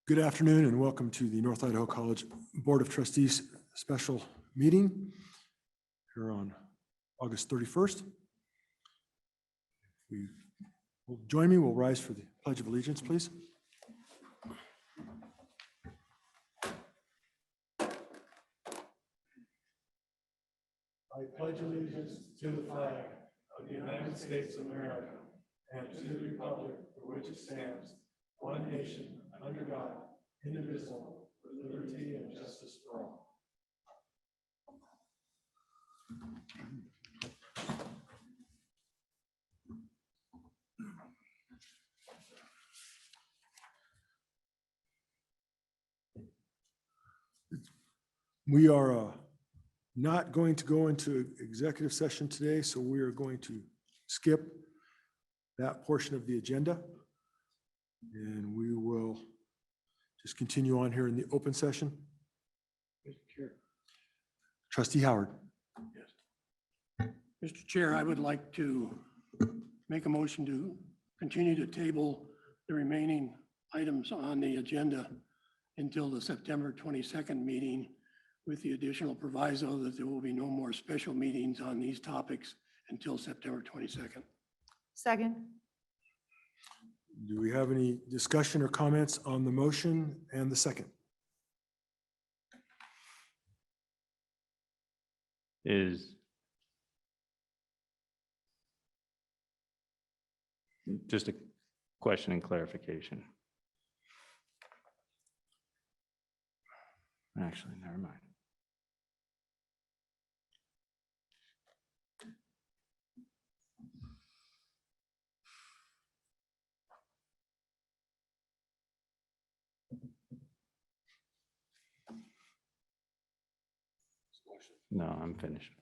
Good afternoon and welcome to the North Idaho College Board of Trustees special meeting here on August 31st. If you will join me, we'll rise for the Pledge of Allegiance, please. I pledge allegiance to the flag of the United States of America and to the republic for which it stands, one nation, under God, indivisible, with liberty and justice for all. We are not going to go into executive session today, so we are going to skip that portion of the agenda. And we will just continue on here in the open session. Mr. Chair. Trustee Howard. Yes. Mr. Chair, I would like to make a motion to continue to table the remaining items on the agenda until the September 22nd meeting, with the additional proviso that there will be no more special meetings on these topics until September 22nd. Second. Do we have any discussion or comments on the motion and the second? Is just a question and clarification. Actually, never mind. No, I'm finished.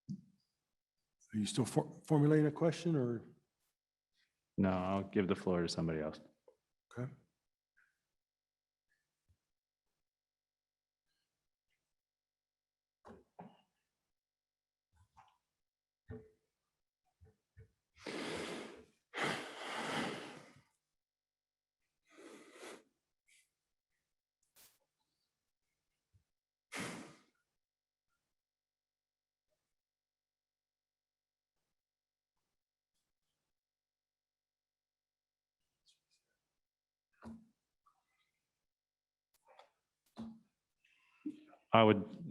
Are you still formulating a question or? No, I'll give the floor to somebody else. Okay.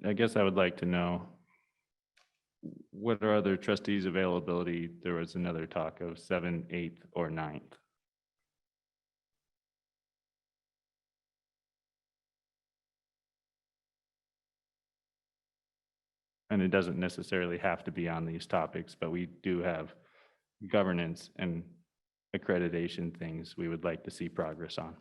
I guess I would like to know what are other trustees' availability. There was another talk of 7th, 8th, or 9th. And it doesn't necessarily have to be on these topics, but we do have governance and accreditation things we would like to see progress on.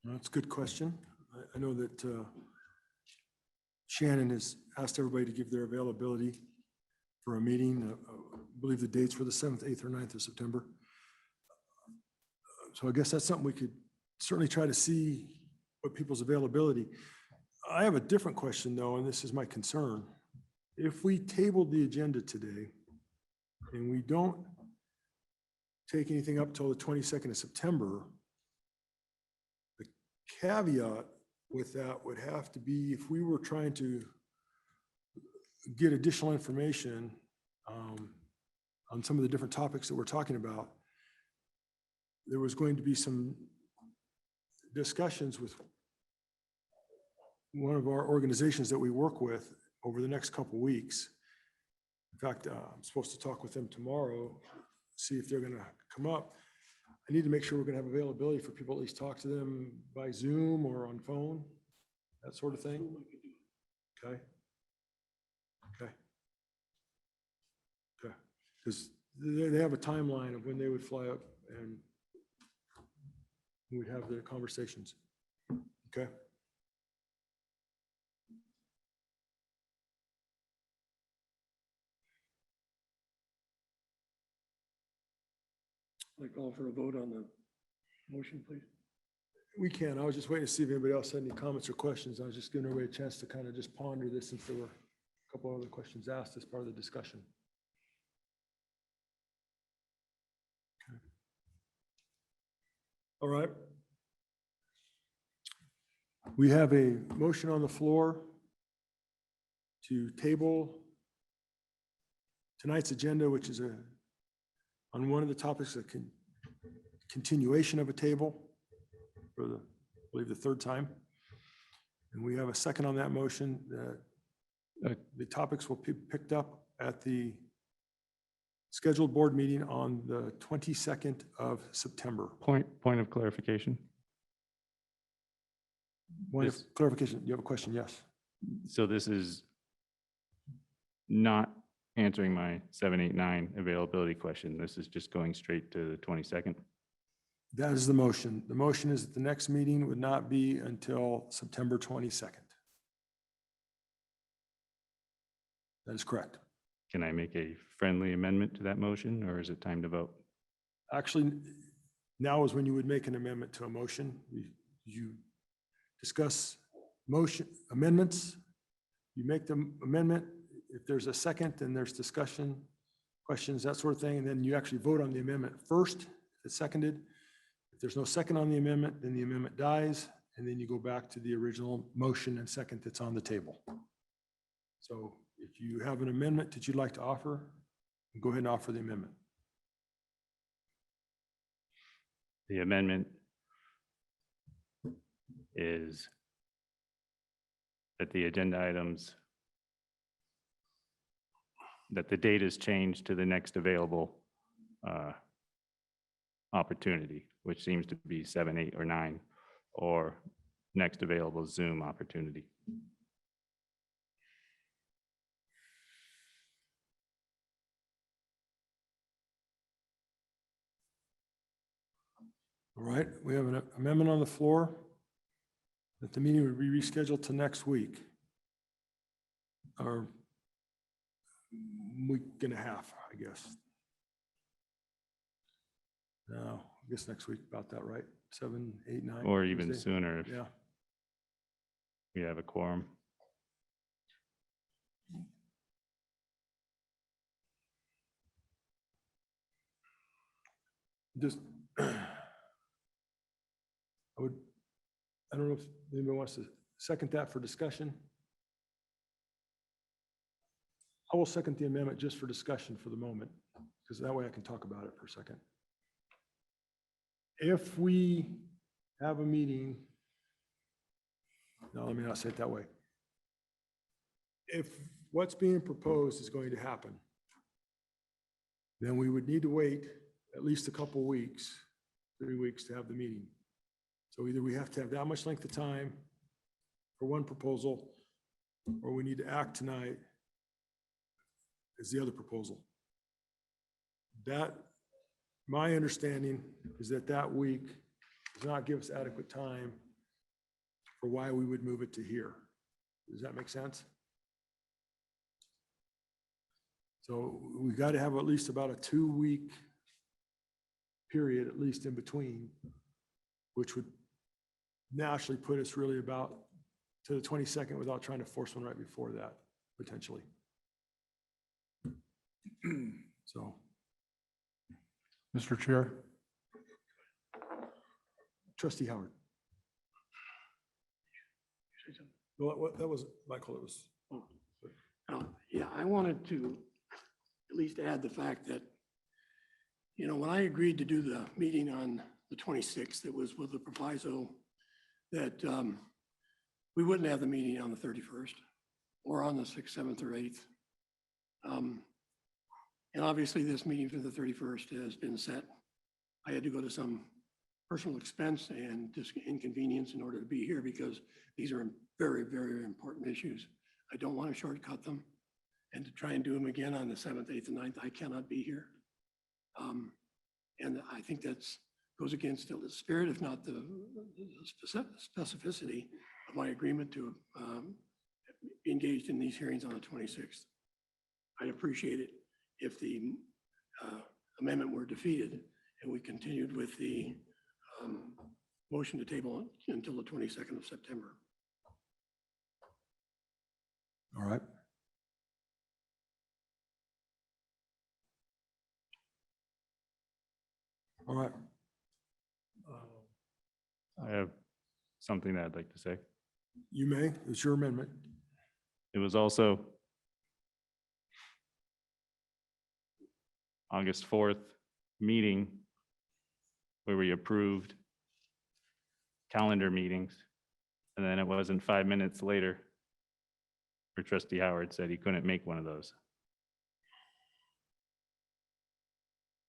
That's a good question. I know that Shannon has asked everybody to give their availability for a meeting. I believe the dates were the 7th, 8th, or 9th of September. So I guess that's something we could certainly try to see what people's availability. I have a different question though, and this is my concern. If we tabled the agenda today and we don't take anything up till the 22nd of September, the caveat with that would have to be if we were trying to get additional information on some of the different topics that we're talking about, there was going to be some discussions with one of our organizations that we work with over the next couple of weeks. In fact, I'm supposed to talk with them tomorrow, see if they're going to come up. I need to make sure we're going to have availability for people to at least talk to them by Zoom or on phone, that sort of thing. Okay. Okay. Okay. Because they have a timeline of when they would fly up and we'd have the conversations. Okay. I call for a vote on the motion, please. We can. I was just waiting to see if anybody else had any comments or questions. I was just giving everybody a chance to kind of just ponder this since there were a couple other questions asked as part of the discussion. Okay. All right. We have a motion on the floor to table tonight's agenda, which is on one of the topics, a continuation of a table for the, I believe, the third time. And we have a second on that motion that the topics will be picked up at the scheduled board meeting on the 22nd of September. Point of clarification. Point of clarification, you have a question? Yes. So this is not answering my 7, 8, 9 availability question. This is just going straight to the 22nd. That is the motion. The motion is that the next meeting would not be until September 22nd. That is correct. Can I make a friendly amendment to that motion, or is it time to vote? Actually, now is when you would make an amendment to a motion. You discuss motion amendments. You make the amendment. If there's a second, then there's discussion, questions, that sort of thing. And then you actually vote on the amendment first, if it's seconded. If there's no second on the amendment, then the amendment dies. And then you go back to the original motion and second that's on the table. So if you have an amendment that you'd like to offer, go ahead and offer the amendment. The amendment is that the agenda items, that the date is changed to the next available opportunity, which seems to be 7, 8, or 9, or next available Zoom opportunity. All right, we have an amendment on the floor that the meeting would be rescheduled to next week, or week and a half, I guess. No, I guess next week, about that, right? 7, 8, 9. Or even Tuesday? sooner if Yeah. we have a quorum. Just, I don't know if anybody wants to second that for discussion. I will second the amendment just for discussion for the moment, because that way I can talk about it for a second. If we have a meeting, no, let me not say it that way. If what's being proposed is going to happen, then we would need to wait at least a couple weeks, 3 weeks to have the meeting. So either we have to have that much length of time for one proposal, or we need to act tonight as the other proposal. That, my understanding is that that week does not give us adequate time for why we would move it to here. Does that make sense? So we got to have at least about a 2-week period, at least in between, which would naturally put us really about to the 22nd without trying to force one right before that, potentially. So. Mr. Chair, Trustee Howard. Well, that was Michael, it was. Yeah, I wanted to at least add the fact that, you know, when I agreed to do the meeting on the 26th, it was with the proviso that we wouldn't have the meeting on the 31st or on the 6th, 7th, or 8th. And obviously this meeting for the 31st has been set. I had to go to some personal expense and just inconvenience in order to be here because these are very, very important issues. I don't want to shortcut them, and to try and do them again on the 7th, 8th, and 9th, I cannot be here. And I think that's goes against the spirit, if not the specificity of my agreement to be engaged in these hearings on the 26th. I'd appreciate it if the amendment were defeated and we continued with the motion to table it until the 22nd of September. All right. All right. I have something that I'd like to say. You may, it's your amendment. It was also August 4th meeting where we approved calendar meetings. And then it wasn't 5 minutes later where Trustee Howard said he couldn't make one of those.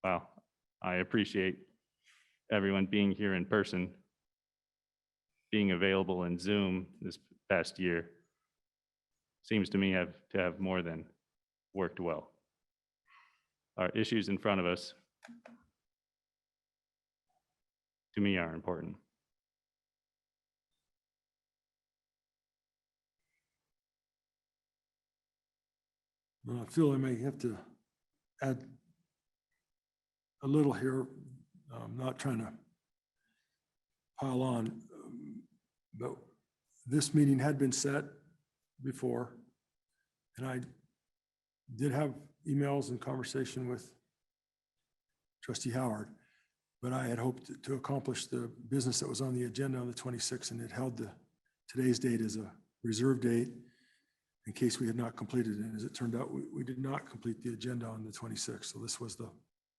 Wow, I appreciate everyone being here in person, being available in Zoom this past year. Seems to me to have more than worked well. Our issues in front of us, to me, are important. Well, I feel I may have to add a little here. I'm not trying to pile on, but this meeting had been set before, and I did have emails and conversation with Trustee Howard, but I had hoped to accomplish the business that was on the agenda on the 26th, and it held today's date as a reserve date in case we had not completed it. As it turned out, we did not complete the agenda on the 26th, so this was the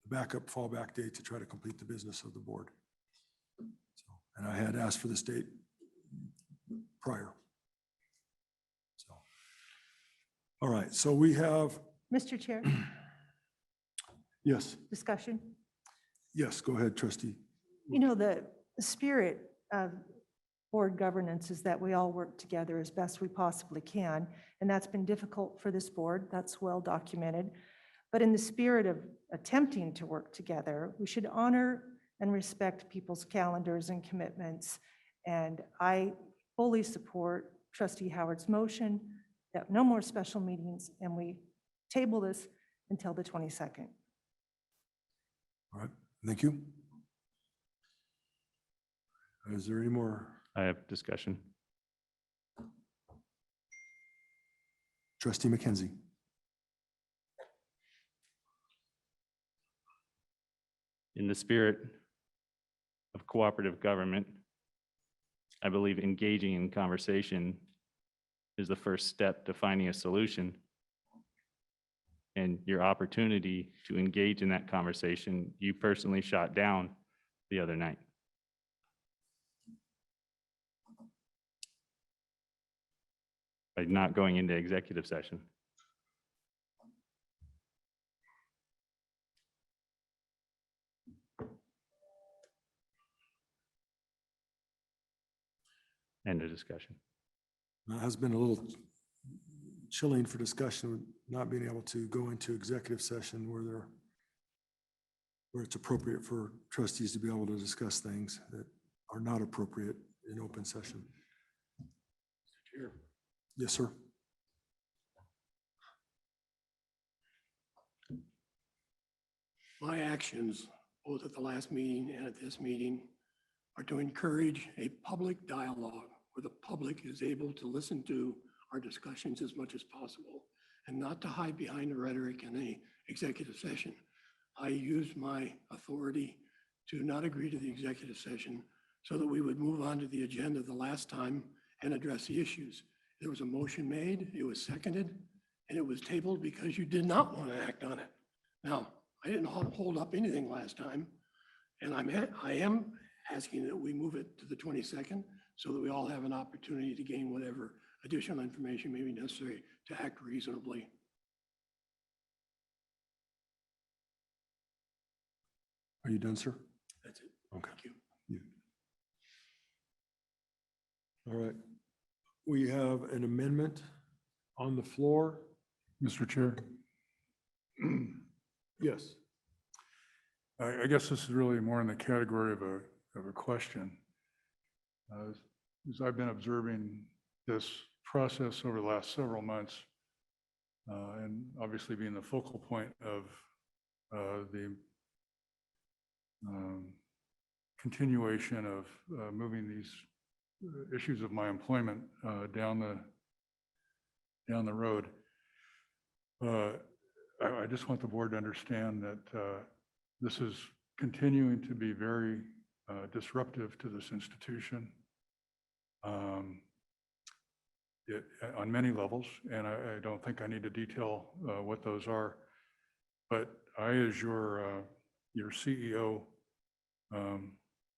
backup fallback date to try to complete the business of the board. So, and I had asked for this date prior. So, all right, so we have, Mr. Chair, yes, discussion. yes, go ahead, trustee. You know, the spirit of board governance is that we all work together as best we possibly can, and that's been difficult for this board. That's well documented. But in the spirit of attempting to work together, we should honor and respect people's calendars and commitments. And I fully support Trustee Howard's motion that no more special meetings, and we table this until the 22nd. All right, thank you. Is there any more? I have discussion. Trustee McKenzie. In the spirit of cooperative government, I believe engaging in conversation is the first step to finding a solution. And your opportunity to engage in that conversation, you personally shot down the other night. By not going into executive session. End of discussion. It has been a little chilling for discussion, not being able to go into executive session where it's appropriate for trustees to be able to discuss things that are not appropriate in open session. Chair. Yes, sir. My actions, both at the last meeting and at this meeting, are to encourage a public dialogue where the public is able to listen to our discussions as much as possible and not to hide behind the rhetoric in the executive session. I used my authority to not agree to the executive session so that we would move on to the agenda the last time and address the issues. There was a motion made, it was seconded, and it was tabled because you did not want to act on it. Now, I didn't hold up anything last time, and I am asking that we move it to the 22nd so that we all have an opportunity to gain whatever additional information may be necessary to act reasonably. Are you done, sir? That's it. Okay. Thank you. Yeah. All right. We have an amendment on the floor. Mr. Chair, Yes. I guess this is really more in the category of a question. As I've been observing this process over the last several months, and obviously being the focal point of the continuation of moving these issues of my employment down the road. I just want the board to understand that this is continuing to be very disruptive to this institution on many levels, and I don't think I need to detail what those are. But I, as your CEO,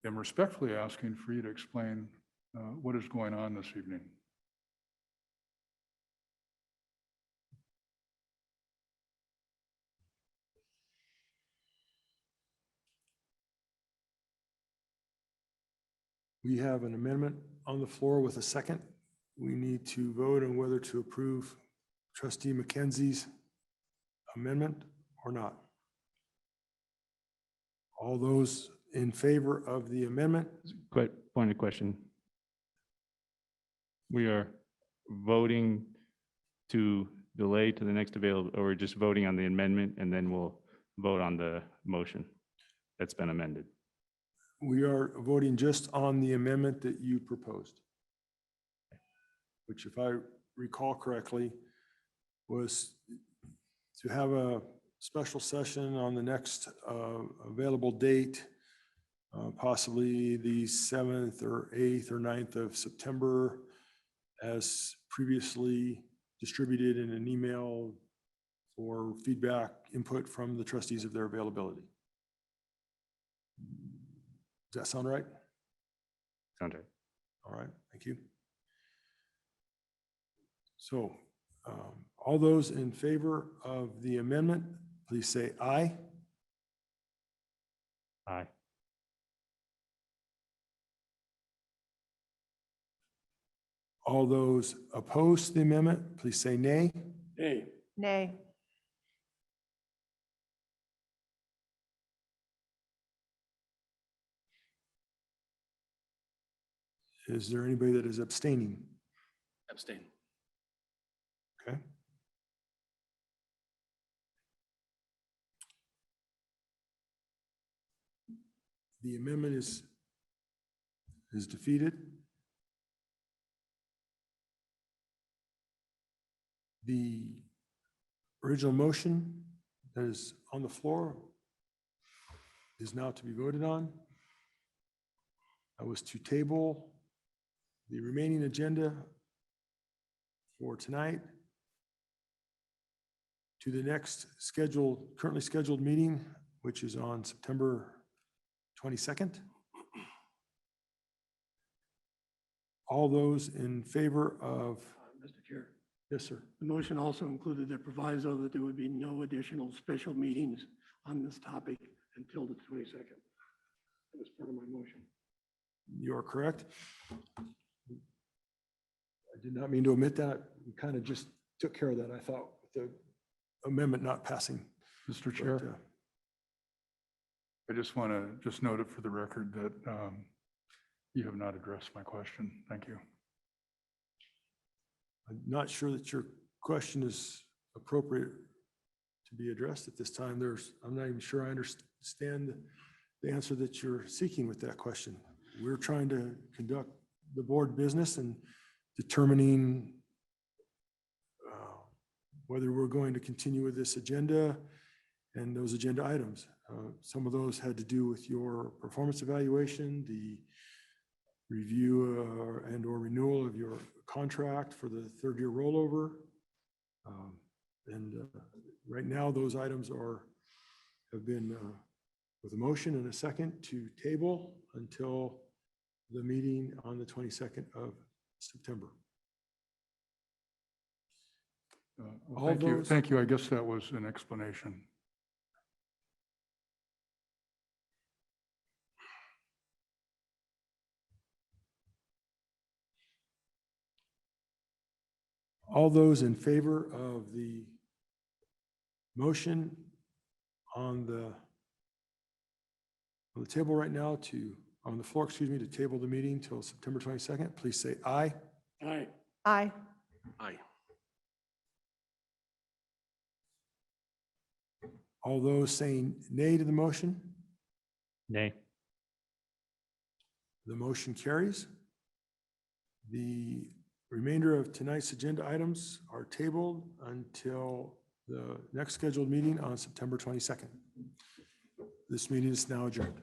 am respectfully asking for you to explain what is going on this evening. We have an amendment on the floor with a second. We need to vote on whether to approve trustee McKenzie's amendment or not. All those in favor of the amendment? Quick point of question. We are voting to delay to the next available, or we're just voting on the amendment and then we'll vote on the motion that's been amended. We are voting just on the amendment that you proposed, which, if I recall correctly, was to have a special session on the next available date, possibly the 7th or 8th or 9th of September, as previously distributed in an email for feedback, input from the trustees of their availability. Does that sound right? Sounds right. All right, thank you. So all those in favor of the amendment, please say aye. Aye. All those opposed to the amendment, please say nay. Hey, Nay. Is there anybody that is abstaining? abstain. Okay. The amendment is defeated. The original motion that is on the floor is now to be voted on. That was to table the remaining agenda for tonight to the next currently scheduled meeting, which is on September 22nd. All those in favor of, Mr. Chair, yes, sir. the motion also included the proviso that there would be no additional special meetings on this topic until the 22nd. That was part of my motion. You are correct. I did not mean to omit that. We kind of just took care of that, I thought, with the amendment not passing. Mr. But, Chair, I just want to note it for the record that you have not addressed my question. Thank you. I'm not sure that your question is appropriate to be addressed at this time. I'm not even sure I understand the answer that you're seeking with that question. We're trying to conduct the board business and determining whether we're going to continue with this agenda and those agenda items. Some of those had to do with your performance evaluation, the review and or renewal of your contract for the third-year rollover. Right now, those items have been with a motion and a second to table until the meeting on the 22nd of September. Well, thank you. Thank you. I guess that was an explanation. All those in favor of the motion on the table right now on the floor, excuse me, to table the meeting till September 22nd, please say aye. Aye. Aye. Aye. All those saying nay to the motion, Nay. The motion carries. The remainder of tonight's agenda items are tabled until the next scheduled meeting on September 22nd. This meeting is now adjourned.